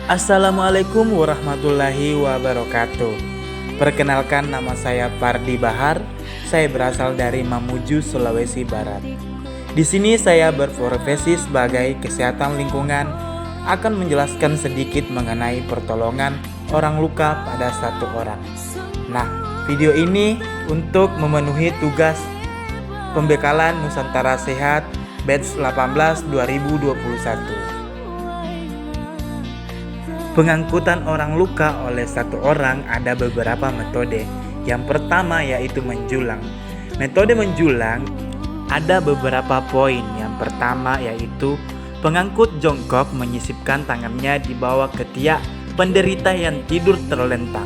Assalamualaikum warahmatullahi wabarakatuh. Perkenalkan, nama saya Pardi Bahar. Saya berasal dari Mamuju, Sulawesi Barat. Di sini saya berprofesi sebagai kesehatan lingkungan, akan menjelaskan sedikit mengenai pertolongan orang luka pada satu orang. Nah, video ini untuk memenuhi tugas pembekalan Nusantara Sehat batch 18 2021. Pengangkutan orang luka oleh satu orang ada beberapa metode. Yang pertama yaitu menjulang. Metode menjulang ada beberapa poin. Yang pertama yaitu pengangkut jongkok menyisipkan tangannya di bawah ketiak penderita yang tidur terlentang.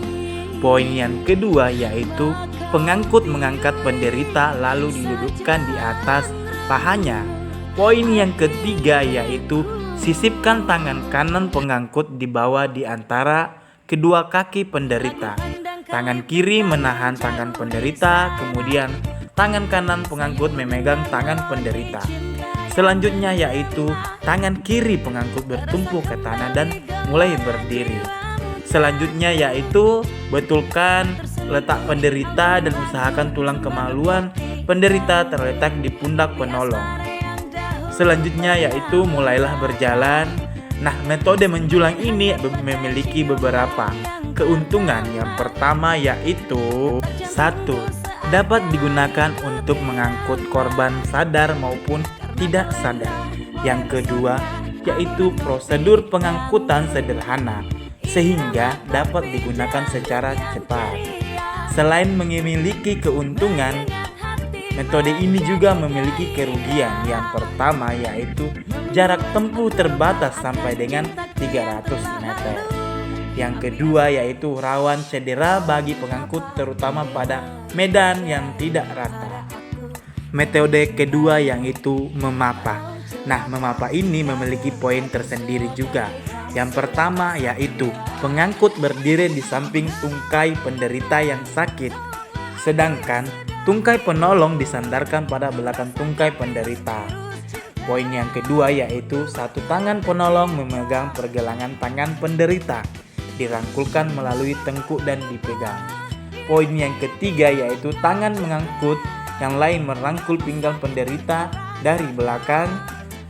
Poin yang kedua yaitu pengangkut mengangkat penderita lalu didudukkan di atas pahanya. Poin yang ketiga yaitu sisipkan tangan kanan pengangkut di bawah di antara kedua kaki penderita. Tangan kiri menahan tangan penderita, kemudian tangan kanan pengangkut memegang tangan penderita. Selanjutnya yaitu tangan kiri pengangkut bertumpu ke tanah dan mulai berdiri. Selanjutnya yaitu betulkan letak penderita dan usahakan tulang kemaluan penderita terletak di pundak penolong. Selanjutnya yaitu mulailah berjalan. Nah, metode menjulang ini memiliki beberapa keuntungan. Yang pertama yaitu 1. Dapat digunakan untuk mengangkut korban sadar maupun tidak sadar. Yang kedua yaitu prosedur pengangkutan sederhana sehingga dapat digunakan secara cepat. Selain memiliki keuntungan, metode ini juga memiliki kerugian. Yang pertama yaitu jarak tempuh terbatas sampai dengan 300 meter. Yang kedua yaitu rawan cedera bagi pengangkut terutama pada medan yang tidak rata. Metode kedua yaitu memapah. Nah, memapah ini memiliki poin tersendiri juga. Yang pertama yaitu pengangkut berdiri di samping tungkai penderita yang sakit, sedangkan tungkai penolong disandarkan pada belakang tungkai penderita. Poin yang kedua yaitu satu tangan penolong memegang pergelangan tangan penderita, dirangkulkan melalui tengkuk dan dipegang. Poin yang ketiga yaitu tangan mengangkut, yang lain merangkul pinggang penderita dari belakang.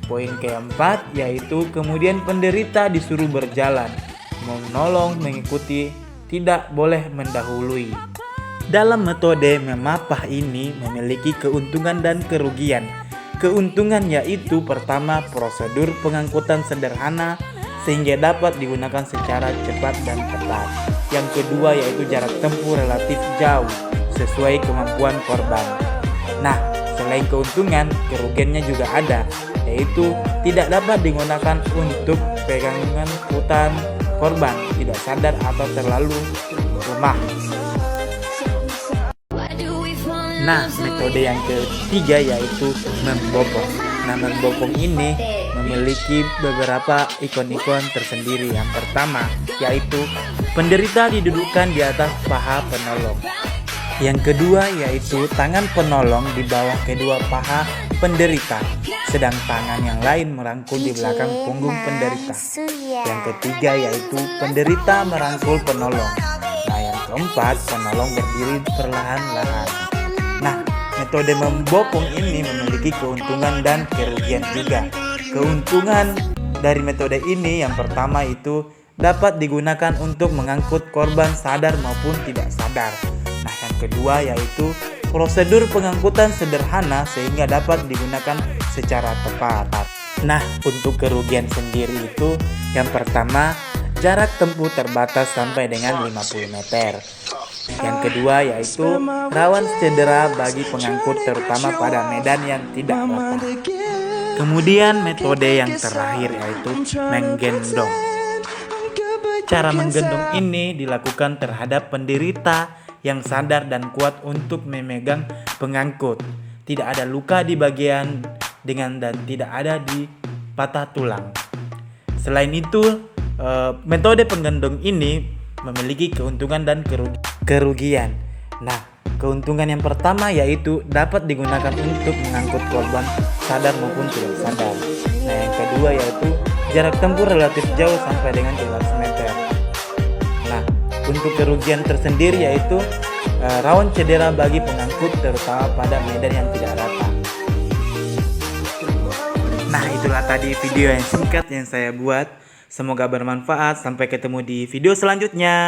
Poin keempat yaitu kemudian penderita disuruh berjalan, menolong mengikuti, tidak boleh mendahului. Dalam metode memapah ini memiliki keuntungan dan kerugian. Keuntungan yaitu pertama, prosedur pengangkutan sederhana sehingga dapat digunakan secara cepat dan tepat. Yang kedua yaitu jarak tempuh relatif jauh sesuai kemampuan korban. Nah, selain keuntungan, kerugiannya juga ada, yaitu tidak dapat digunakan untuk pegangan hutan korban tidak sadar atau terlalu lemah. Nah, metode yang ketiga yaitu membopong. Nah, membopong ini memiliki beberapa ikon-ikon tersendiri. Yang pertama yaitu penderita didudukkan di atas paha penolong. Yang kedua yaitu tangan penolong di bawah kedua paha penderita, sedang tangan yang lain merangkul di belakang punggung penderita. Yang ketiga yaitu penderita merangkul penolong. Nah, yang keempat, penolong berdiri perlahan-lahan. Nah, metode membopong ini memiliki keuntungan dan kerugian juga. Keuntungan dari metode ini yang pertama itu dapat digunakan untuk mengangkut korban sadar maupun tidak sadar. Nah, yang kedua yaitu prosedur pengangkutan sederhana sehingga dapat digunakan secara tepat. Nah, untuk kerugian sendiri itu yang pertama, jarak tempuh terbatas sampai dengan 50 meter. Yang kedua yaitu rawan cedera bagi pengangkut terutama pada medan yang tidak rata. Kemudian metode yang terakhir yaitu menggendong. Cara menggendong ini dilakukan terhadap penderita yang sadar dan kuat untuk memegang pengangkut. Tidak ada luka di bagian dan tidak ada di patah tulang. Selain itu, metode penggendong ini memiliki keuntungan dan kerugian. Nah, keuntungan yang pertama yaitu dapat digunakan untuk mengangkut korban sadar maupun tidak sadar. Nah, yang kedua yaitu jarak tempuh relatif jauh sampai dengan 300 meter. Nah, untuk kerugian tersendiri yaitu rawan cedera bagi pengangkut terutama pada medan yang tidak rata. Nah, itulah tadi video yang singkat yang saya buat. Semoga bermanfaat. Sampai ketemu di video selanjutnya.